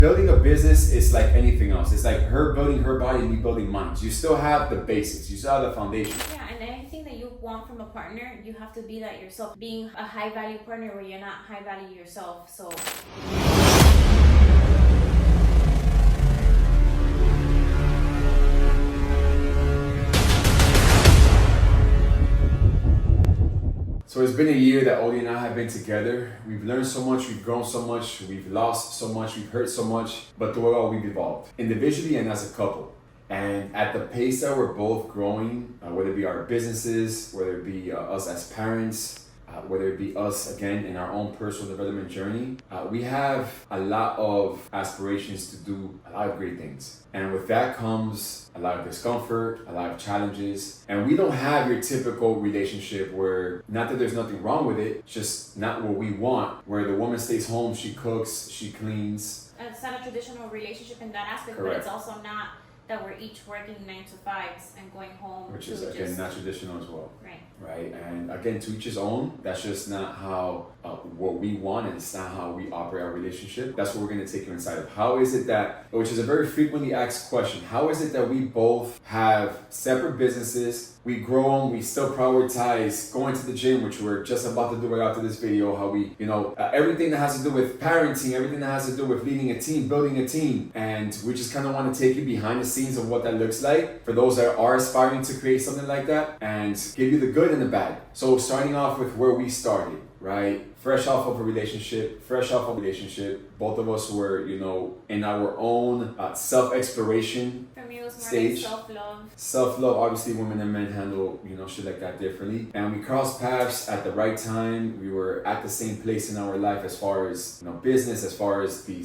building a business is like anything else. It's like her building her body and me building mine. You still have the basics. You still have the foundation. Yeah, and anything that you want from a partner, you have to be that yourself. Being a high value partner where you're not high value yourself. So it's been a year that Ody and I have been together. We've learned so much, we've grown so much, we've lost so much, we've hurt so much, but through it all we've evolved, individually and as a couple. And at the pace that we're both growing, whether it be our businesses, whether it be us as parents, whether it be us again in our own personal development journey, we have a lot of aspirations to do a lot of great things. And with that comes a lot of discomfort, a lot of challenges. And we don't have your typical relationship where, not that there's nothing wrong with it, just not what we want, where the woman stays home, she cooks, she cleans. It's not a traditional relationship in that aspect, Correct. But it's also not that we're each working 9 to 5s and going home. Which is, again, not traditional as well. Right. And again, to each his own. That's just not how, what we want, and it's not how we operate our relationship. That's what we're going to take you inside of. How is it that, which is a very frequently asked question, how is it that we both have separate businesses, we grow them, we still prioritize going to the gym, which we're just about to do right after this video, how we, everything that has to do with parenting, everything that has to do with leading a team, building a team. And we just kind of want to take you behind the scenes of what that looks like for those that are aspiring to create something like that, and give you the good and the bad. So starting off with where we started, right? Fresh off of a relationship, both of us were, in our own self-exploration For me, it was more stage. like self-love. Self-love, obviously women and men handle, shit like that differently. And we crossed paths at the right time. We were at the same place in our life as far as, business, as far as the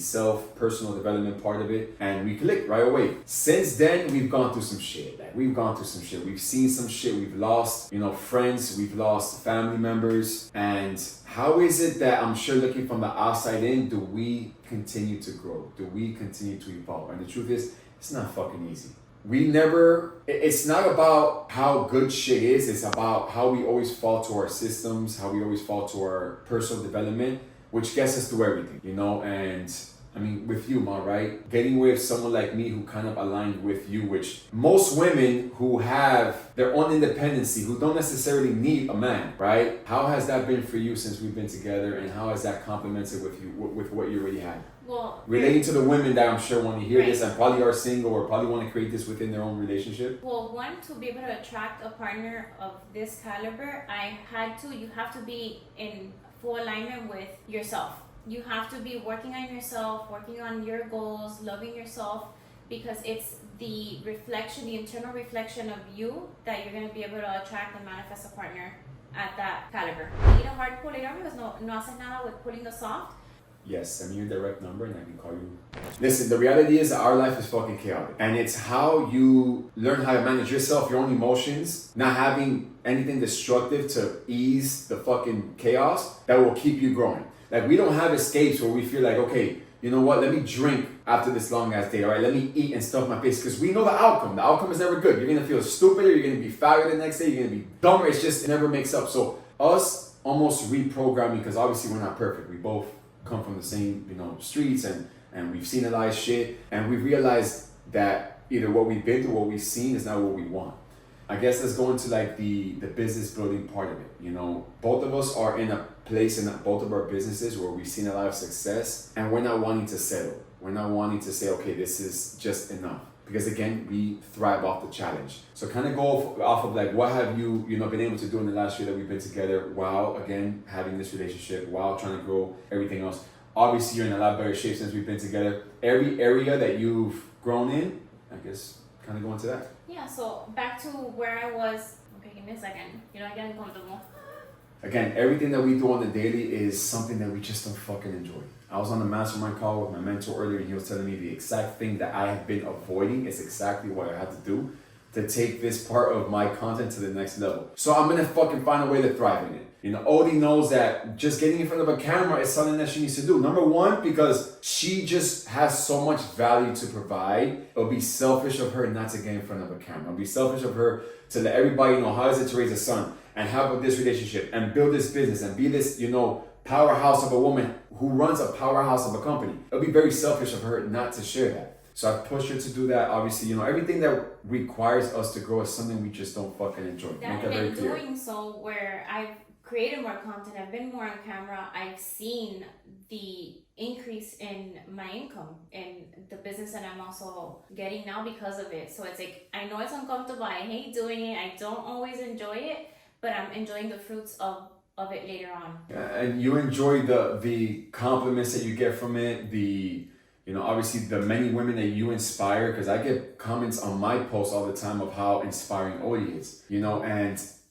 personal development part of it. And we clicked right away. Since then, we've gone through some shit. We've seen some shit. We've lost, friends. We've lost family members. And how is it that, I'm sure looking from the outside in, do we continue to grow? Do we continue to evolve? And the truth is, it's not fucking easy. It's not about how good shit is, it's about how we always fall to our systems, how we always fall to our personal development, which gets us through everything, and I mean, with you, Ma, right? Getting with someone like me who kind of aligned with you, which most women who have their own independency, who don't necessarily need a man, right? How has that been for you since we've been together, and how has that complemented with you, with what you already had? Well, relating to the women that I'm sure want to hear this and probably are single or probably want to create this within their own relationship. Well, one, to be able to attract a partner of this caliber, you have to be in full alignment with yourself. You have to be working on yourself, working on your goals, loving yourself, because it's the internal reflection of you that you're going to be able to attract and manifest a partner at that caliber. You need a hard puller because no haces nada with pulling the soft. Yes, send me your direct number and I can call you. Listen, the reality is that our life is fucking chaotic. And it's how you learn how to manage yourself, your own emotions, not having anything destructive to ease the fucking chaos that will keep you growing. Like, we don't have escapes where we feel like, okay, you know what, let me drink after this long ass day, all right? Let me eat and stuff my face, because we know the outcome. The outcome is never good. You're gonna feel stupider, you're gonna be fatter the next day, you're gonna be dumber. It never makes up. So us almost reprogramming, because obviously we're not perfect. We both come from the same, streets, and we've seen a lot of shit, and we realized that either what we've been through, what we've seen is not what we want. I guess let's go into like the business building part of it. Both of us are in a place in both of our businesses where we've seen a lot of success, and we're not wanting to settle. We're not wanting to say, okay, this is just enough. Because again, we thrive off the challenge. So kind of go off of like, what have you, been able to do in the last year that we've been together while, again, having this relationship, while trying to grow everything else. Obviously, you're in a lot better shape since we've been together. Every area that you've grown in, I guess, kind of go into that. Yeah, so back to where I was. Okay, give me a second. I get uncomfortable. Again, everything that we do on the daily is something that we just don't fucking enjoy. I was on the mastermind call with my mentor earlier, and he was telling me the exact thing that I have been avoiding is exactly what I had to do to take this part of my content to the next level. So I'm gonna fucking find a way to thrive in it. Ody knows that just getting in front of a camera is something that she needs to do. Number one, because she just has so much value to provide. It'll be selfish of her not to get in front of a camera. It'll be selfish of her to let everybody know how is it to raise a son and have this relationship and build this business and be this, powerhouse of a woman who runs a powerhouse of a company. It'll be very selfish of her not to share that. So I pushed her to do that. Obviously, everything that requires us to grow is something we just don't fucking enjoy. That and in doing so, where I've created more content, I've been more on camera, I've seen the increase in my income in the business that I'm also getting now because of it. So it's like, I know it's uncomfortable, I hate doing it, I don't always enjoy it, but I'm enjoying the fruits of it later on. And you enjoy the compliments that you get from it, obviously the many women that you inspire, because I get comments on my posts all the time of how inspiring Ody is,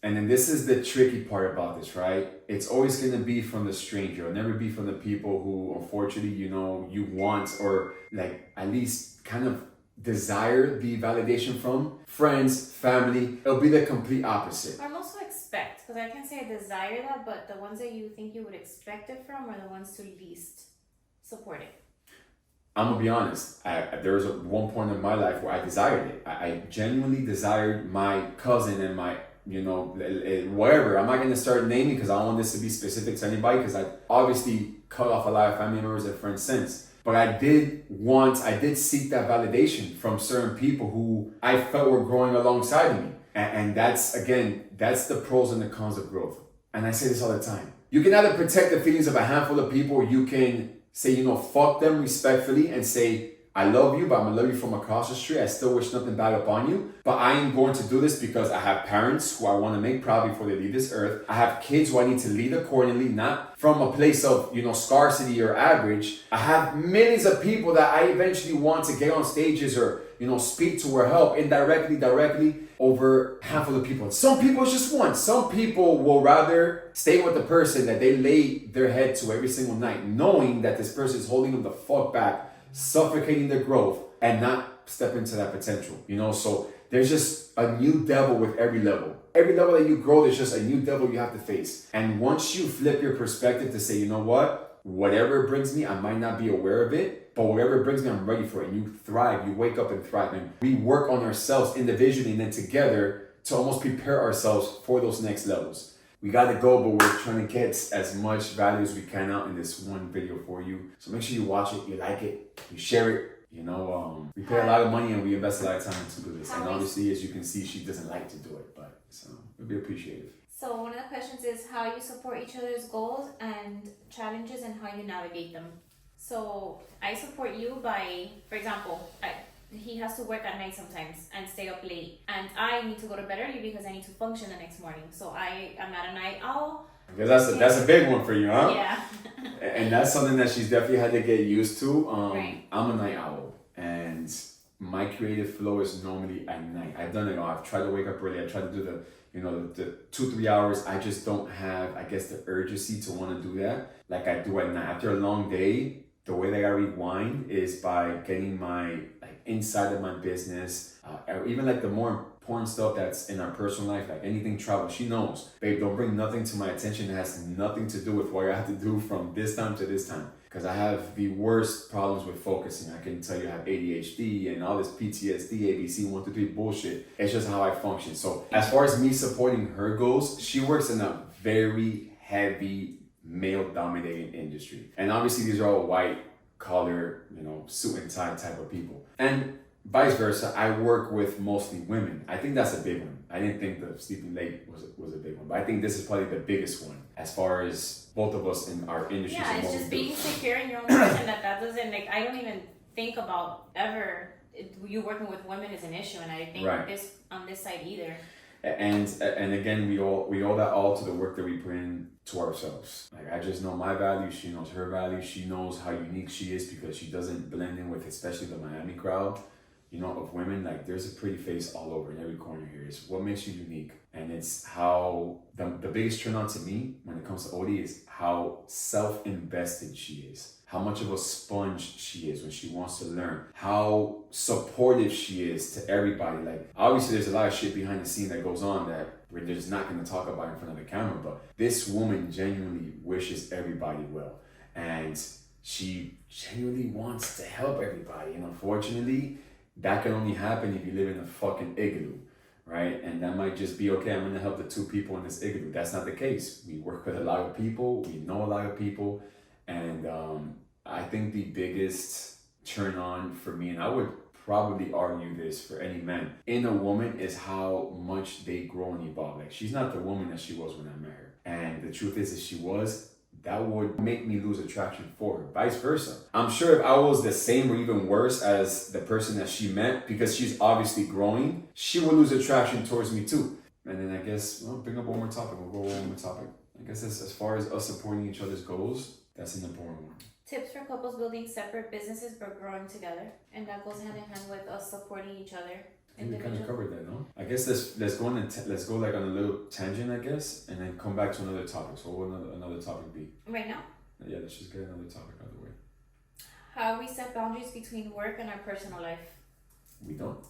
and then this is the tricky part about this, right? It's always going to be from the stranger. It'll never be from the people who, unfortunately, you want, or like at least kind of desire the validation from. Friends, family. It'll be the complete opposite. I'm also expect, because I can't say I desire that, but the ones that you think you would expect it from are the ones who least support it. I'm gonna be honest. There was one point in my life where I desired it. I genuinely desired my cousin and my, whatever. I'm not gonna start naming because I don't want this to be specific to anybody, because I obviously cut off a lot of family members and friends since. But I did seek that validation from certain people who I felt were growing alongside of me. And that's the pros and the cons of growth. And I say this all the time. You can either protect the feelings of a handful of people, or you can say, fuck them respectfully and say, I love you, but I'm gonna love you from across the street. I still wish nothing bad upon you, but I am going to do this because I have parents who I want to make proud before they leave this earth. I have kids who I need to lead accordingly, not from a place of, scarcity or average. I have millions of people that I eventually want to get on stages or, speak to or help indirectly, directly, over half of the people. Some people it's just one. Some people will rather stay with the person that they lay their head to every single night, knowing that this person is holding them the fuck back, suffocating their growth, and not step into that potential. So there's just a new devil with every level. Every level that you grow, there's just a new devil you have to face. And once you flip your perspective to say, whatever it brings me, I might not be aware of it, but whatever it brings me, I'm ready for it. And you thrive, you wake up and thrive. And we work on ourselves individually and then together to almost prepare ourselves for those next levels. We got to go, but we're trying to get as much value as we can out in this one video for you. So make sure you watch it, you like it, you share it. We pay a lot of money and we invest a lot of time to do this. And obviously, as you can see, she doesn't like to do it, but so it'll be appreciative. So one of the questions is how you support each other's goals and challenges and how you navigate them. So I support you by, for example, he has to work at night sometimes and stay up late, and I need to go to bed early because I need to function the next morning. So I am not a night owl. Because that's a big one for you, huh? Yeah. And that's something that she's definitely had to get used to. Right. I'm a night owl, and my creative flow is normally at night. I've done it all. I've tried to wake up early. I tried to do the 2-3 hours. I just don't have, I guess, the urgency to want to do that like I do at night. After a long day, the way that I rewind is by getting my inside of my business, or even the more important stuff that's in our personal life, like anything travel. She knows, babe, don't bring nothing to my attention that has nothing to do with what I have to do from this time to this time. Because I have the worst problems with focusing. I can tell you I have ADHD and all this PTSD, ABC, 1, 2, 3 bullshit. It's just how I function. So as far as me supporting her goals, she works in a very heavy male-dominated industry. And obviously these are all white collar, suit and tie type of people. And vice versa, I work with mostly women. I think that's a big one. I didn't think the sleeping late was a big one, but I think this is probably the biggest one as far as both of us in our industry. Yeah, it's just being secure in your own person that doesn't, I don't even think about ever you working with women is an issue, and I think this on this side either. And again, we owe that all to the work that we put in to ourselves. I just know my value, she knows her value, she knows how unique she is because she doesn't blend in with especially the Miami crowd, of women. There's a pretty face all over in every corner here. It's what makes you unique. And it's how the biggest turn on to me when it comes to Ody is how self-invested she is. How much of a sponge she is when she wants to learn. How supportive she is to everybody. Obviously there's a lot of shit behind the scene that goes on that we're just not going to talk about in front of the camera, but this woman genuinely wishes everybody well. And she genuinely wants to help everybody. And unfortunately, that can only happen if you live in a fucking igloo. right? And that might just be, okay, I'm gonna help the 2 people in this igloo. That's not the case. We work with a lot of people, we know a lot of people, and I think the biggest turn on for me, and I would probably argue this for any man, in a woman is how much they grow and evolve. Like, she's not the woman that she was when I met her. And the truth is, if she was, that would make me lose attraction for her. Vice versa. I'm sure if I was the same or even worse as the person that she met, because she's obviously growing, she would lose attraction towards me too. And then I guess, well, bring up one more topic. We'll go one more topic. I guess as far as us supporting each other's goals, that's an important one. Tips for couples building separate businesses but growing together. And that goes hand in hand with us supporting each other. I think we kind of covered that, no? I guess let's go like on a little tangent, I guess, and then come back to another topic. So what would another topic be? Right now? Yeah, let's just get another topic out of the way. How we set boundaries between work and our personal life. We don't.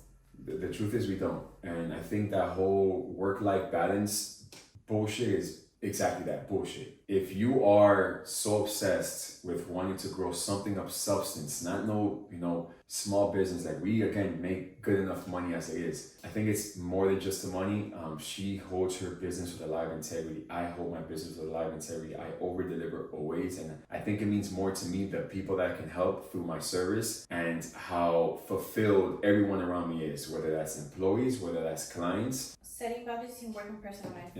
The truth is we don't. And I think that whole work-life balance bullshit is exactly that, bullshit. If you are so obsessed with wanting to grow something of substance, not no, small business, like we, again, make good enough money as it is. I think it's more than just the money. She holds her business with a lot of integrity. I hold my business with a lot of integrity. I over-deliver always. And I think it means more to me the people that I can help through my service and how fulfilled everyone around me is, whether that's employees, whether that's clients. Setting boundaries between work and personal life.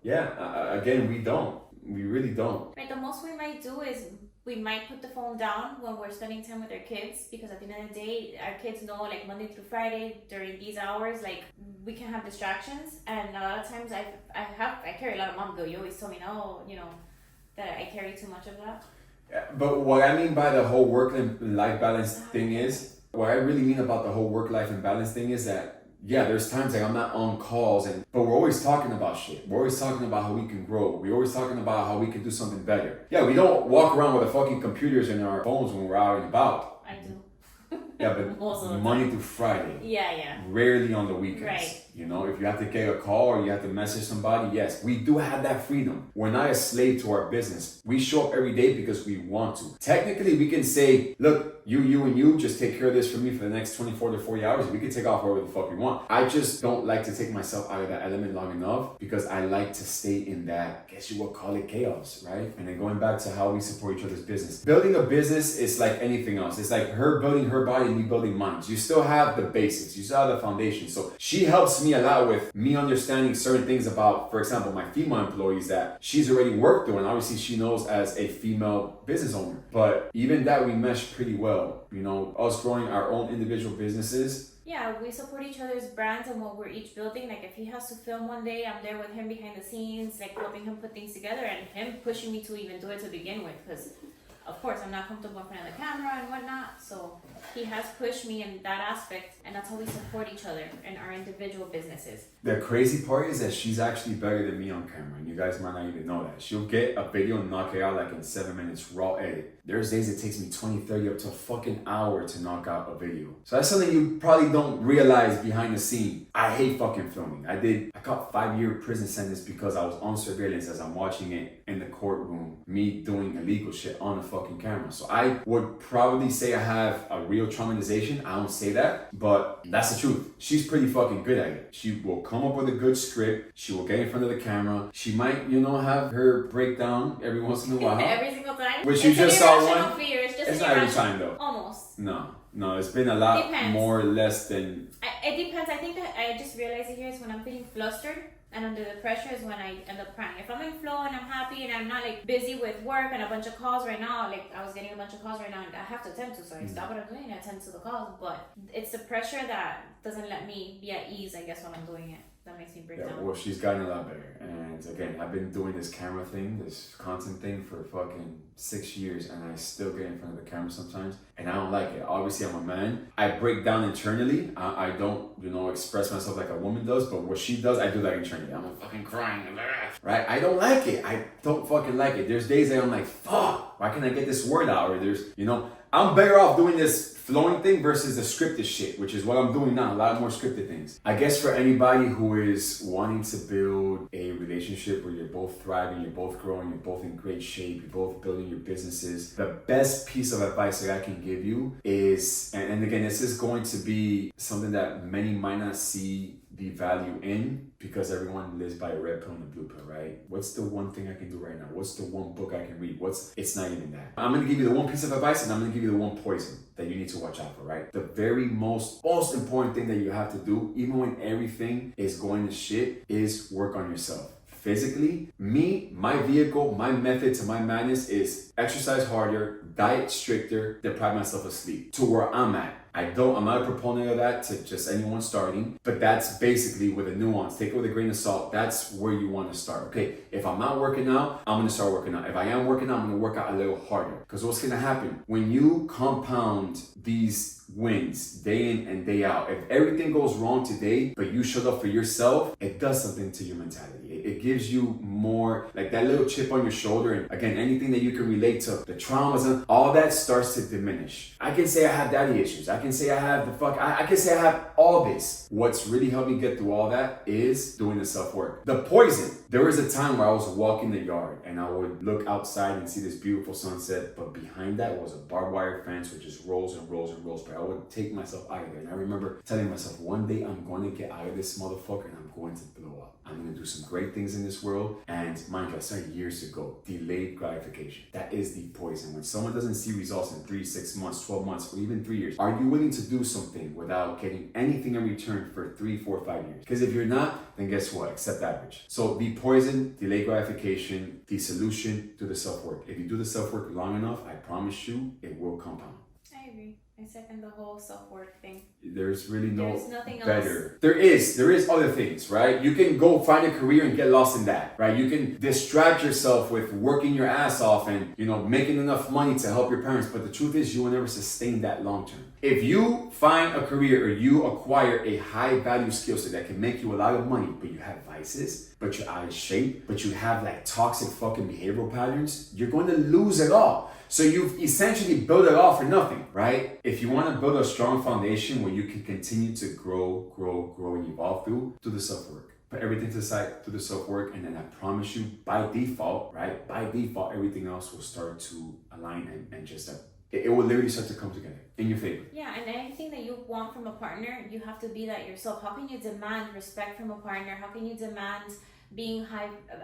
Yeah. Again, we don't. We really don't. Right, the most we might do is we might put the phone down when we're spending time with our kids, because at the end of the day, our kids know, like, Monday through Friday during these hours, like, we can have distractions. And a lot of times I carry a lot of mom guilt. You always tell me, no, that I carry too much of that. Yeah, but what I mean by the whole work and life balance thing is, what I really mean about the whole work life and balance thing is that, yeah, there's times like I'm not on calls, but we're always talking about shit. We're always talking about how we can grow. We're always talking about how we can do something better. Yeah, we don't walk around with the fucking computers in our phones when we're out and about. I do. Yeah, but Monday through Friday. Yeah. Rarely on the weekends. Right. If you have to get a call or you have to message somebody, yes, we do have that freedom. We're not a slave to our business. We show up every day because we want to. Technically, we can say, look, you just take care of this for me for the next 24 to 40 hours. We can take off wherever the fuck we want. I just don't like to take myself out of that element long enough because I like to stay in that, I guess you would call it chaos, right? And then going back to how we support each other's business. Building a business is like anything else. It's like her building her body and me building mine. You still have the basics. You still have the foundation. So she helps me a lot with me understanding certain things about, for example, my female employees that she's already worked through, and obviously she knows as a female business owner. But even that we mesh pretty well. Us growing our own individual businesses. Yeah, we support each other's brands and what we're each building. Like, if he has to film one day, I'm there with him behind the scenes, like helping him put things together, and him pushing me to even do it to begin with, because of course I'm not comfortable in front of the camera and whatnot. So he has pushed me in that aspect, and that's how we support each other in our individual businesses. The crazy part is that she's actually better than me on camera, and you guys might not even know that. She'll get a video and knock it out like in 7 minutes, raw edit. There's days it takes me 20, 30, up to a fucking hour to knock out a video. So that's something you probably don't realize behind the scene. I hate fucking filming. I got 5-year prison sentence because I was on surveillance as I'm watching it in the courtroom, me doing illegal shit on a fucking camera. So I would probably say I have a real traumatization. I don't say that, but that's the truth. She's pretty fucking good at it. She will come up with a good script. She will get in front of the camera. She might, have her breakdown every once in a while. Every single time? Which you just saw one. Fear. It's not every time though. Almost. No, it's been a lot more or less than... It depends. I think that I just realized it here is when I'm feeling flustered and under the pressure is when I end up crying. If I'm in flow and I'm happy and I'm not like busy with work and a bunch of calls right now, like I was getting a bunch of calls right now and I have to attend to, so I stop what I'm doing and attend to the calls. But it's the pressure that doesn't let me be at ease, I guess, when I'm doing it. That makes me break down. Well, she's gotten a lot better. And again, I've been doing this camera thing, this content thing for fucking 6 years, and I still get in front of the camera sometimes, and I don't like it. Obviously, I'm a man. I break down internally. I don't, express myself like a woman does, but what she does, I do that internally. I'm fucking crying, right? I don't like it. I don't fucking like it. There's days that I'm like, fuck, why can't I get this word out? Or there's, I'm better off doing this flowing thing versus the scripted shit, which is what I'm doing now, a lot more scripted things. I guess for anybody who is wanting to build a relationship where you're both thriving, you're both growing, you're both in great shape, you're both building your businesses, the best piece of advice that I can give you is, and again, this is going to be something that many might not see the value in, because everyone lives by a red pill and a blue pill, right? What's the one thing I can do right now? What's the one book I can read? It's not even that. I'm gonna give you the one piece of advice, and I'm gonna give you the one poison that you need to watch out for, right? The very most important thing that you have to do, even when everything is going to shit, is work on yourself. Physically, my vehicle, my method to my madness is exercise harder, diet stricter, deprive myself of sleep to where I'm at. I'm not a proponent of that to just anyone starting, but that's basically with a nuance. Take it with a grain of salt. That's where you want to start. Okay, if I'm not working out, I'm going to start working out. If I am working out, I'm going to work out a little harder. Because what's going to happen? When you compound these wins day in and day out, if everything goes wrong today, but you showed up for yourself, it does something to your mentality. It gives you more, like that little chip on your shoulder. And again, anything that you can relate to, the traumas and all that starts to diminish. I can say I have daddy issues. I can say I have I can say I have all this. What's really helped me get through all that is doing the self-work. The poison. There was a time where I was walking the yard and I would look outside and see this beautiful sunset, but behind that was a barbed wire fence with just rows and rows and rows. But I would take myself out of there. And I remember telling myself, one day I'm going to get out of this motherfucker and I'm going to blow up. I'm going to do some great things in this world. And mind you, I started years ago. Delayed gratification. That is the poison. When someone doesn't see results in 3, 6 months, 12 months, or even 3 years, are you willing to do something without getting anything in return for 3, 4, 5 years? Because if you're not, then guess what? Accept average. So the poison, delayed gratification, the solution to the self-work. If you do the self-work long enough, I promise you, it will compound. I agree. I second the whole self-work thing. There's really There's nothing better. There is other things, right? You can go find a career and get lost in that, right? You can distract yourself with working your ass off and, making enough money to help your parents. But the truth is, you will never sustain that long term. If you find a career or you acquire a high value skill set that can make you a lot of money, but you have vices, but you're out of shape, but you have like toxic fucking behavioral patterns, you're going to lose it all. So you've essentially built it all for nothing, right? If you want to build a strong foundation where you can continue to grow and evolve through, do the self-work. Put everything to the side, do the self-work, and then I promise you, by default, right? By default, everything else will start to align and just it will literally start to come together in your favor. Yeah, and anything that you want from a partner, you have to be that yourself. How can you demand respect from a partner? How can you demand being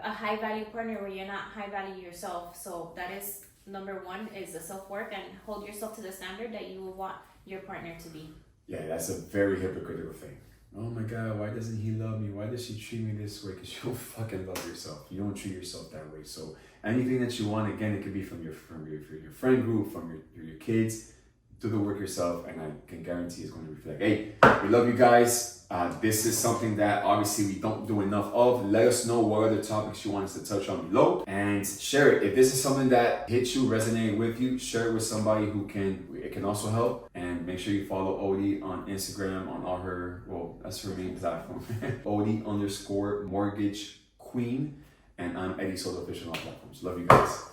a high value partner where you're not high value yourself? So that is number one, is the self-work, and hold yourself to the standard that you would want your partner to be. Yeah, that's a very hypocritical thing. Oh my God, why doesn't he love me? Why does she treat me this way? Because you don't fucking love yourself. You don't treat yourself that way. So anything that you want, again, it could be from your friend group, from your kids. Do the work yourself, and I can guarantee it's going to reflect. Hey, we love you guys. This is something that obviously we don't do enough of. Let us know what other topics you want us to touch on below, and share it. If this is something that hits you, resonated with you, share it with somebody it can also help. And make sure you follow Ody on Instagram, on all her, that's her main platform, Ody_mortgage queen, and I'm Eddie Soto Official on all platforms. Love you guys.